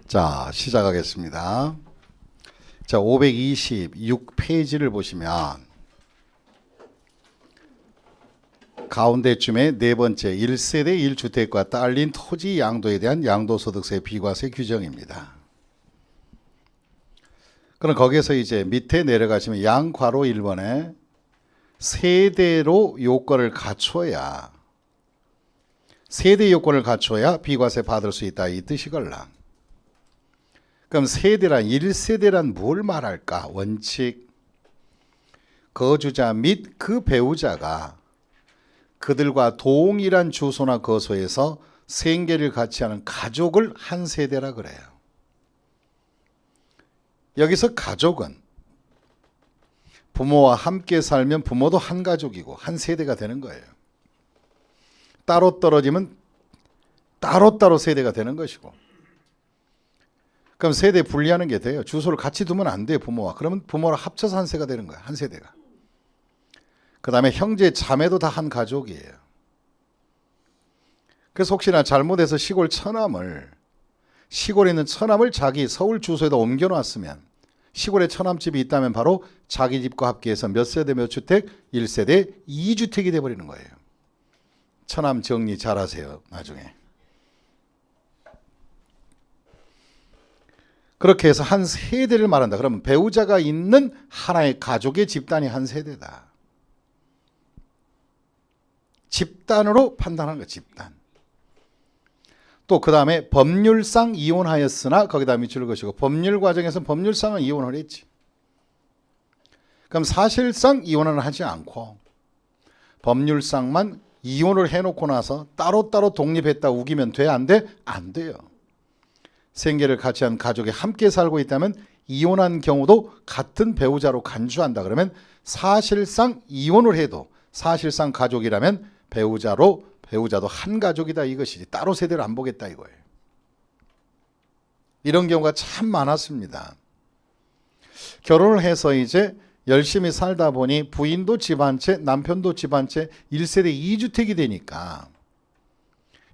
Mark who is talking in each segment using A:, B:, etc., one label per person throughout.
A: 자, 시작하겠습니다. 자, 526페이지를 보시면 가운데쯤에 네 번째 1세대 1주택과 딸린 토지 양도에 대한 양도소득세 비과세 규정입니다. 그럼 거기에서 이제 밑에 내려가시면 양괄호 1번에 세대로 요건을 갖춰야 세대 요건을 갖춰야 비과세 받을 수 있다 이 뜻이걸라. 그럼 세대란 1세대란 뭘 말할까? 원칙 거주자 및 그 배우자가 그들과 동일한 주소나 거소에서 생계를 같이 하는 가족을 한 세대라 그래요. 여기서 가족은 부모와 함께 살면 부모도 한 가족이고 한 세대가 되는 거예요. 따로 떨어지면 따로따로 세대가 되는 것이고, 그럼 세대 분리하는 게 돼요. 주소를 같이 두면 안 돼요, 부모와. 그러면 부모랑 합쳐서 한 세가 되는 거예요, 한 세대가. 그 다음에 형제 자매도 다 한 가족이에요. 그래서 혹시나 잘못해서 시골에 있는 처남을 자기 서울 주소에다 옮겨놨으면, 시골에 처남집이 있다면 바로 자기 집과 합계해서 몇 세대 몇 주택? 1세대 2주택이 돼버리는 거예요. 처남 정리 잘하세요, 나중에. 그렇게 해서 한 세대를 말한다. 그러면 배우자가 있는 하나의 가족의 집단이 한 세대다. 집단으로 판단하는 거예요, 집단. 또 그 다음에 법률상 이혼하였으나 거기다 밑줄 것이고, 법률 과정에서 법률상은 이혼을 했지. 그럼 사실상 이혼은 하지 않고 법률상만 이혼을 해놓고 나서 따로따로 독립했다 우기면 돼? 안 돼? 안 돼요. 생계를 같이 한 가족이 함께 살고 있다면 이혼한 경우도 같은 배우자로 간주한다. 그러면 사실상 이혼을 해도 사실상 가족이라면 배우자도 한 가족이다 이것이지, 따로 세대를 안 보겠다 이거예요. 이런 경우가 참 많았습니다. 결혼을 해서 이제 열심히 살다 보니 부인도 집 한 채, 남편도 집 한 채, 1세대 2주택이 되니까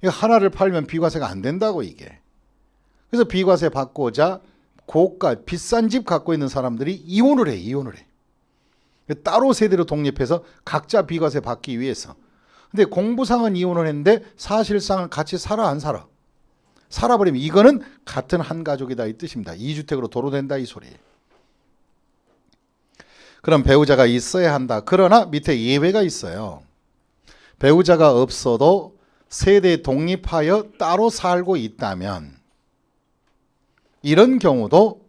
A: 이거 하나를 팔면 비과세가 안 된다고 이게. 그래서 비과세 받고자 고가 비싼 집 갖고 있는 사람들이 이혼을 해. 따로 세대로 독립해서 각자 비과세 받기 위해서. 근데 공부상은 이혼을 했는데 사실상은 같이 살아 안 살아? 살아버리면 이거는 같은 한 가족이다 이 뜻입니다. 2주택으로 도로된다 이 소리예요. 그럼 배우자가 있어야 한다. 그러나 밑에 예외가 있어요. 배우자가 없어도 세대 독립하여 따로 살고 있다면 이런 경우도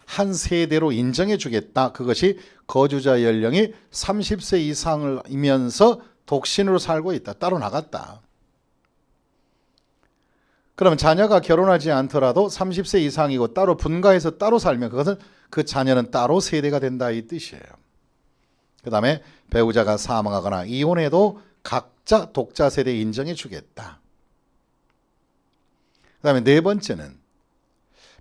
A: 한 세대로 인정해 주겠다. 그것이 거주자 연령이 30세 이상이면서 독신으로 살고 있다. 따로 나갔다. 그러면 자녀가 결혼하지 않더라도 30세 이상이고 따로 분가해서 따로 살면 그것은 그 자녀는 따로 세대가 된다 이 뜻이에요. 그 다음에 배우자가 사망하거나 이혼해도 각자 독자 세대 인정해 주겠다. 그 다음에 네 번째는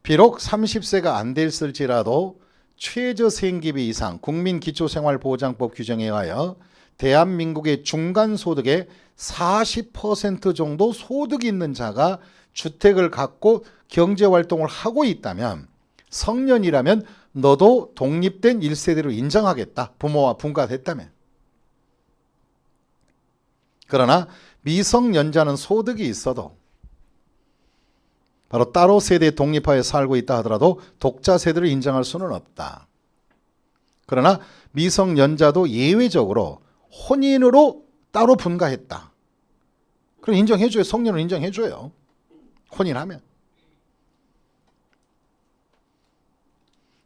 A: 비록 30세가 안 됐을지라도 최저 생계비 이상 국민기초생활보장법 규정에 의하여 대한민국의 중간소득의 40% 정도 소득이 있는 자가 주택을 갖고 경제활동을 하고 있다면 성년이라면 너도 독립된 1세대로 인정하겠다. 부모와 분가됐다면. 그러나 미성년자는 소득이 있어도 바로 따로 세대 독립하여 살고 있다 하더라도 독자 세대를 인정할 수는 없다. 그러나 미성년자도 예외적으로 혼인으로 따로 분가했다. 그럼 인정해줘요. 성년을 인정해줘요. 혼인하면.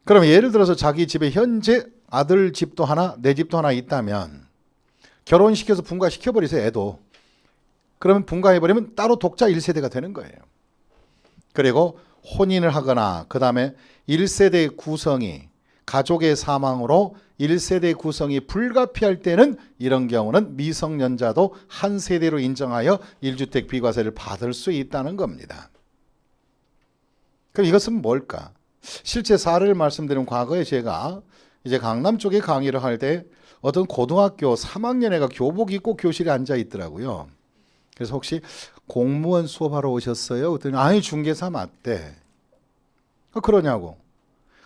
A: 그럼 예를 들어서 자기 집에 현재 아들 집도 하나, 내 집도 하나 있다면 결혼시켜서 분가시켜버리세요. 애도. 그러면 분가해버리면 따로 독자 1세대가 되는 거예요. 그리고 혼인을 하거나 그 다음에 1세대 구성이 가족의 사망으로 1세대 구성이 불가피할 때는 이런 경우는 미성년자도 한 세대로 인정하여 1주택 비과세를 받을 수 있다는 겁니다. 그럼 이것은 뭘까? 실제 사례를 말씀드리면 과거에 제가 이제 강남 쪽에 강의를 할 때 어떤 고등학교 3학년 애가 교복 입고 교실에 앉아 있더라고요. 그래서 혹시 공무원 수업하러 오셨어요? 그랬더니 아니 중개사 맞대. 그러냐고.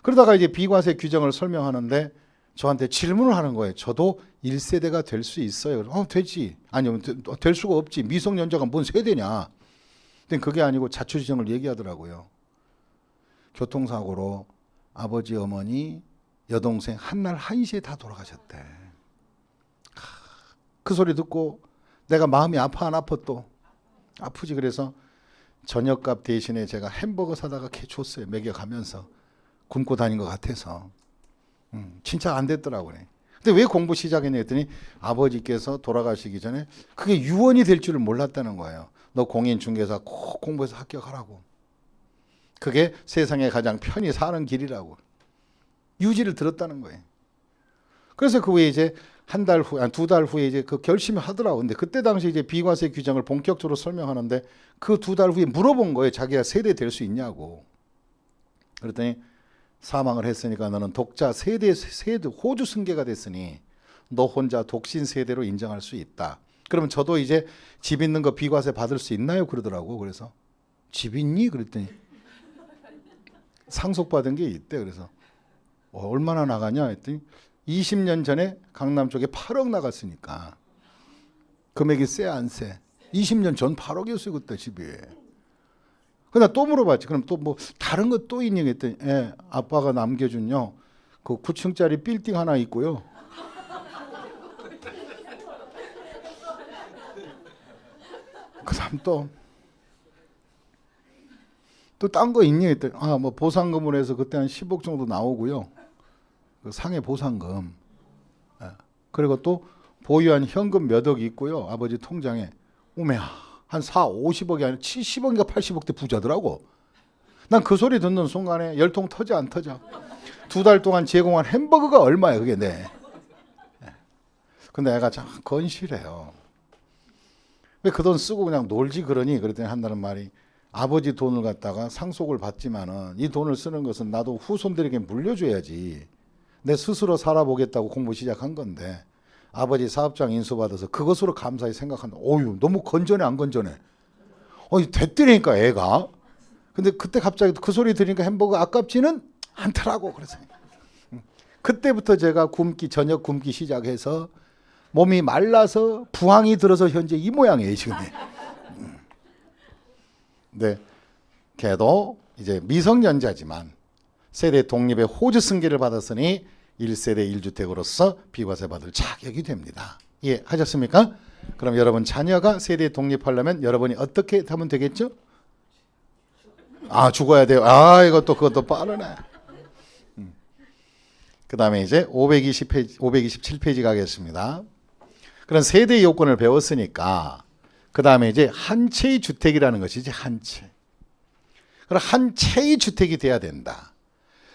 A: 그러다가 이제 비과세 규정을 설명하는데 저한테 질문을 하는 거예요. 저도 1세대가 될 수 있어요. 되지. 아니요, 될 수가 없지. 미성년자가 뭔 세대냐. 근데 그게 아니고 자초지종을 얘기하더라고요. 교통사고로 아버지, 어머니, 여동생 한날 1시에 다 돌아가셨대. 그 소리 듣고 내가 마음이 아파 안 아파 또? 아프지. 그래서 저녁값 대신에 제가 햄버거 사다가 걔 줬어요. 먹여가면서. 굶고 다닌 것 같아서. 진짜 안 됐더라고요. 근데 왜 공부 시작했냐 했더니 아버지께서 돌아가시기 전에 그게 유언이 될 줄을 몰랐다는 거예요. 너 공인중개사 꼭 공부해서 합격하라고. 그게 세상에 가장 편히 사는 길이라고. 유지를 들었다는 거예요. 그래서 그 후에 이제 한 달 후, 2달 후에 이제 그 결심을 하더라고. 근데 그때 당시 이제 비과세 규정을 본격적으로 설명하는데 그 2달 후에 물어본 거예요. 자기가 세대 될 수 있냐고. 그랬더니 사망을 했으니까 너는 독자 세대 호주 승계가 됐으니 너 혼자 독신 세대로 인정할 수 있다. 그러면 저도 이제 집 있는 거 비과세 받을 수 있나요? 그러더라고. 그래서 집 있니? 그랬더니 상속받은 게 있대. 그래서 얼마나 나가냐 했더니 20년 전에 강남 쪽에 8억 나갔으니까 금액이 세 안 세? 20년 전 8억이었어요 그때 집이. 근데 또 물어봤지. 그럼 또 뭐 다른 거 또 있니? 했더니 아빠가 남겨준요 그 9층짜리 빌딩 하나 있고요. 그다음 또 딴 거 있니? 했더니 뭐 보상금으로 해서 그때 한 10억 정도 나오고요. 그 상해 보상금. 그리고 또 보유한 현금 몇 억 있고요. 아버지 통장에. 오메야 한 50억이 아니라 70억인가 80억대 부자더라고. 난 그 소리 듣는 순간에 열통 터져 안 터져. 2달 동안 제공한 햄버거가 얼마야 그게 내. 근데 애가 참 건실해요. 왜 그 돈 쓰고 그냥 놀지 그러니? 그랬더니 한다는 말이 아버지 돈을 갖다가 상속을 받지만은 이 돈을 쓰는 것은 나도 후손들에게 물려줘야지. 내 스스로 살아보겠다고 공부 시작한 건데 아버지 사업장 인수받아서 그것으로 감사히 생각한다. 어휴 너무 건전해 안 건전해? 됐더라니까 애가. 근데 그때 갑자기 그 소리 들으니까 햄버거 아깝지는 않더라고. 그래서 그때부터 제가 저녁 굶기 시작해서 몸이 말라서 부항이 들어서 현재 이 모양이에요 지금. 네, 걔도 이제 미성년자지만 세대 독립의 호주 승계를 받았으니 1세대 1주택으로서 비과세 받을 자격이 됩니다. 이해하셨습니까? 그럼 여러분 자녀가 세대 독립하려면 여러분이 어떻게 하면 되겠죠? 죽어야 돼요. 그것도 빠르네. 그 다음에 이제 527페이지 가겠습니다. 그런 세대 요건을 배웠으니까 그 다음에 이제 한 채의 주택이라는 것이지 한 채. 그럼 한 채의 주택이 돼야 된다.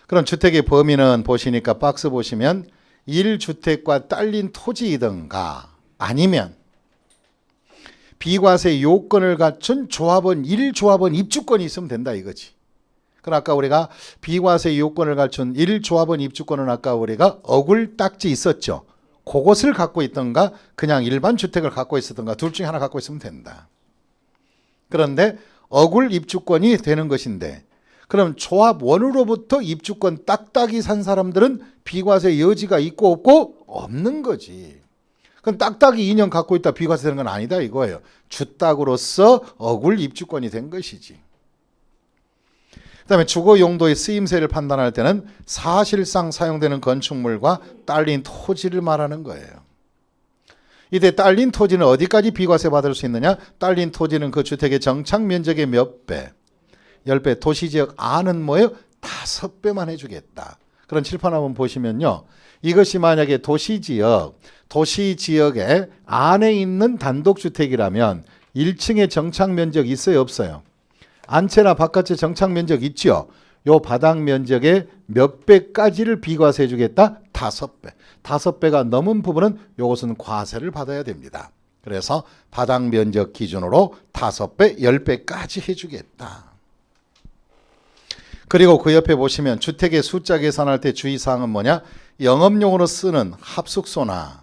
A: 그럼 주택의 범위는 보시니까 박스 보시면 1주택과 딸린 토지이든가 아니면 비과세 요건을 갖춘 조합원 1조합원 입주권이 있으면 된다 이거지. 그럼 아까 우리가 비과세 요건을 갖춘 1조합원 입주권은 아까 우리가 어굴 딱지 있었죠. 그것을 갖고 있던가 그냥 일반 주택을 갖고 있었던가 둘 중에 하나 갖고 있으면 된다. 그런데 어굴 입주권이 되는 것인데 그럼 조합원으로부터 입주권 딱딱이 산 사람들은 비과세 여지가 있고 없고 없는 거지. 그럼 딱딱이 2년 갖고 있다 비과세 되는 건 아니다 이거예요. 주딱으로서 어굴 입주권이 된 것이지. 그다음에 주거 용도의 쓰임새를 판단할 때는 사실상 사용되는 건축물과 딸린 토지를 말하는 거예요. 이때 딸린 토지는 어디까지 비과세 받을 수 있느냐? 딸린 토지는 그 주택의 정착 면적의 몇 배, 10배, 도시지역 안은 뭐예요? 5배만 해주겠다. 그런 칠판 한번 보시면요. 이것이 만약에 도시지역의 안에 있는 단독주택이라면 1층에 정착 면적 있어요? 없어요? 안채나 바깥에 정착 면적 있죠? 요 바닥 면적의 몇 배까지를 비과세 해주겠다? 5배. 5배가 넘은 부분은 요것은 과세를 받아야 됩니다. 그래서 바닥 면적 기준으로 5배, 10배까지 해주겠다. 그리고 그 옆에 보시면 주택의 숫자 계산할 때 주의사항은 뭐냐? 영업용으로 쓰는 합숙소나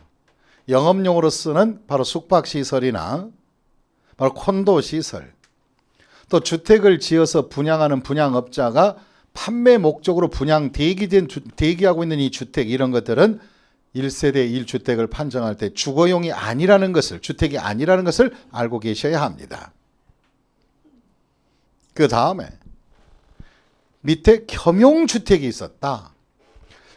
A: 영업용으로 쓰는 바로 숙박시설이나 바로 콘도시설, 또 주택을 지어서 분양하는 분양업자가 판매 목적으로 분양 대기하고 있는 이 주택 이런 것들은 1세대 1주택을 판정할 때 주거용이 아니라는 것을 주택이 아니라는 것을 알고 계셔야 합니다. 그 다음에 밑에 겸용주택이 있었다.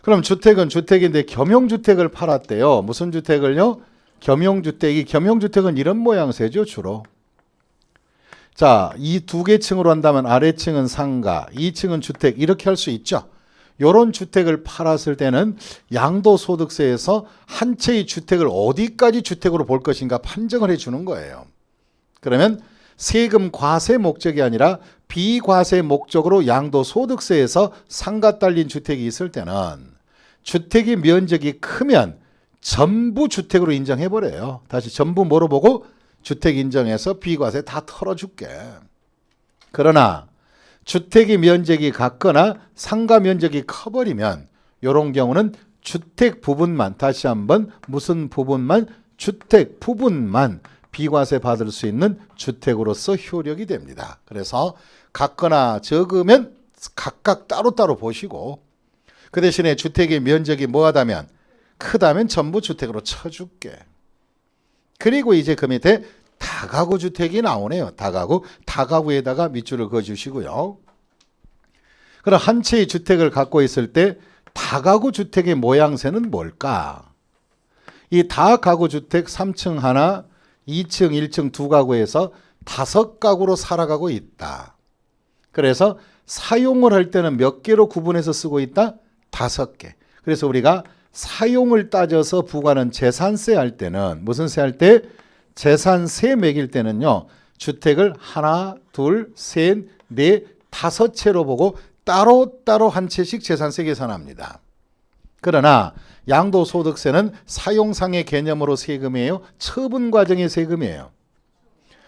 A: 그럼 주택은 주택인데 겸용주택을 팔았대요. 무슨 주택을요? 겸용주택은 이런 모양새죠, 주로. 자, 이 두 개 층으로 한다면 아래층은 상가, 2층은 주택 이렇게 할 수 있죠. 이런 주택을 팔았을 때는 양도소득세에서 한 채의 주택을 어디까지 주택으로 볼 것인가 판정을 해주는 거예요. 그러면 세금 과세 목적이 아니라 비과세 목적으로 양도소득세에서 상가 딸린 주택이 있을 때는 주택의 면적이 크면 전부 주택으로 인정해버려요. 다시 전부 뭐로 보고? 주택 인정해서 비과세 다 털어줄게. 그러나 주택의 면적이 같거나 상가 면적이 커버리면 이런 경우는 주택 부분만, 다시 한번 무슨 부분만? 주택 부분만 비과세 받을 수 있는 주택으로서 효력이 됩니다. 그래서 같거나 적으면 각각 따로따로 보시고 그 대신에 주택의 면적이 뭐하다면 크다면 전부 주택으로 쳐줄게. 그리고 이제 그 밑에 다가구 주택이 나오네요. 다가구에다가 밑줄을 그어주시고요. 그럼 한 채의 주택을 갖고 있을 때 다가구 주택의 모양새는 뭘까? 이 다가구 주택 3층 하나, 2층, 1층 두 가구에서 5가구로 살아가고 있다. 그래서 사용을 할 때는 몇 개로 구분해서 쓰고 있다? 5개. 그래서 우리가 사용을 따져서 부과하는 재산세 할 때는 무슨 세 할 때? 재산세 매길 때는요. 주택을 하나, 둘, 셋, 넷, 5채로 보고 따로따로 한 채씩 재산세 계산합니다. 그러나 양도소득세는 사용상의 개념으로 세금이에요? 처분 과정의 세금이에요?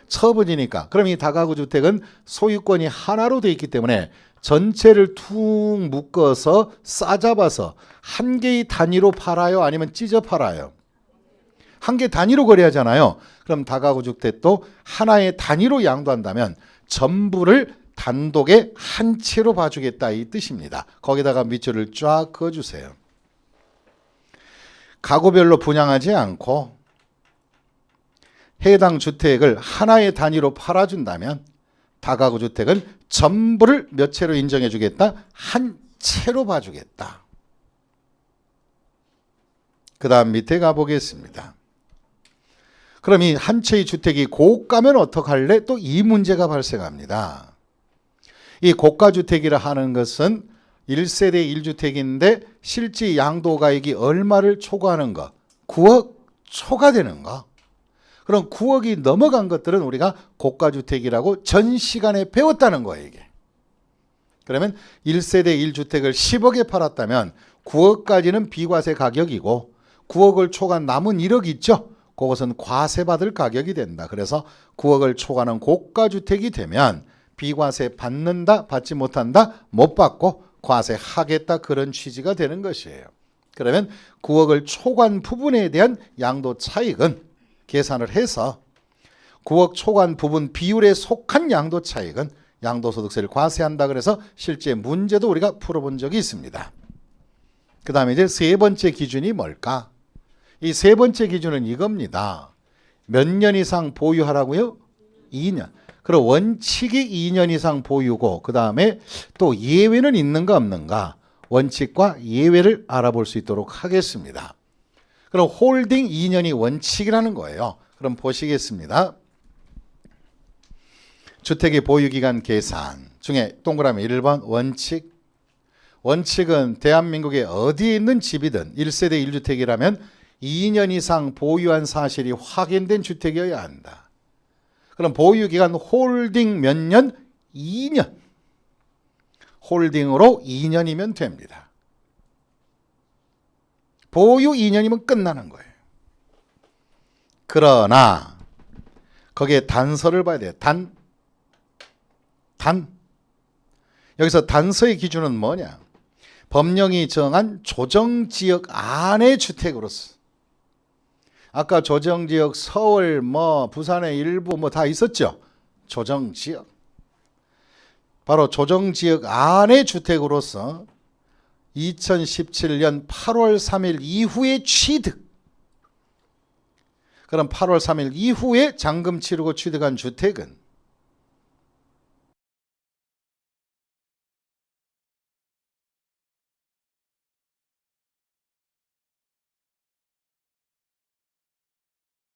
A: 처분이니까. 그럼 이 다가구 주택은 소유권이 하나로 되어 있기 때문에 전체를 툭 묶어서 싸잡아서 한 개의 단위로 팔아요? 아니면 찢어 팔아요? 한 개 단위로 거래하잖아요. 그럼 다가구 주택도 하나의 단위로 양도한다면 전부를 단독에 한 채로 봐주겠다 이 뜻입니다. 거기다가 밑줄을 쫙 그어주세요. 가구별로 분양하지 않고 해당 주택을 하나의 단위로 팔아준다면 다가구 주택은 전부를 몇 채로 인정해 주겠다? 한 채로 봐주겠다. 그 다음 밑에 가보겠습니다. 그럼 이 한 채의 주택이 고가면 어떡할래? 또 이 문제가 발생합니다. 이 고가주택이라 하는 것은 1세대 1주택인데 실제 양도가액이 얼마를 초과하는가? 9억 초과되는가? 그럼 9억이 넘어간 것들은 우리가 고가주택이라고 전 시간에 배웠다는 거예요. 이게. 그러면 1세대 1주택을 10억에 팔았다면 9억까지는 비과세 가격이고 9억을 초과한 남은 1억 있죠? 그것은 과세받을 가격이 된다. 그래서 9억을 초과하는 고가주택이 되면 비과세 받는다, 받지 못한다, 못 받고 과세하겠다 그런 취지가 되는 것이에요. 그러면 9억을 초과한 부분에 대한 양도 차익은 계산을 해서 9억 초과한 부분 비율에 속한 양도 차익은 양도소득세를 과세한다. 그래서 실제 문제도 우리가 풀어본 적이 있습니다. 그 다음에 이제 세 번째 기준이 뭘까? 이 세 번째 기준은 이겁니다. 몇 년 이상 보유하라고요? 2년. 그럼 원칙이 2년 이상 보유고 그 다음에 또 예외는 있는가 없는가? 원칙과 예외를 알아볼 수 있도록 하겠습니다. 그럼 홀딩 2년이 원칙이라는 거예요. 그럼 보시겠습니다. 주택의 보유기간 계산 중에 동그라미 1번 원칙. 원칙은 대한민국에 어디에 있는 집이든 1세대 1주택이라면 2년 이상 보유한 사실이 확인된 주택이어야 한다. 그럼 보유기간 홀딩 몇 년? 2년. 홀딩으로 2년이면 됩니다. 보유 2년이면 끝나는 거예요. 그러나 거기에 단서를 봐야 돼요. 여기서 단서의 기준은 뭐냐? 법령이 정한 조정지역 안의 주택으로서. 아까 조정지역 서울 부산의 일부 다 있었죠. 조정지역. 바로 조정지역 안의 주택으로서 2017년 8월 3일 이후의 취득, 그럼 8월 3일 이후에 잔금 치르고 취득한 주택은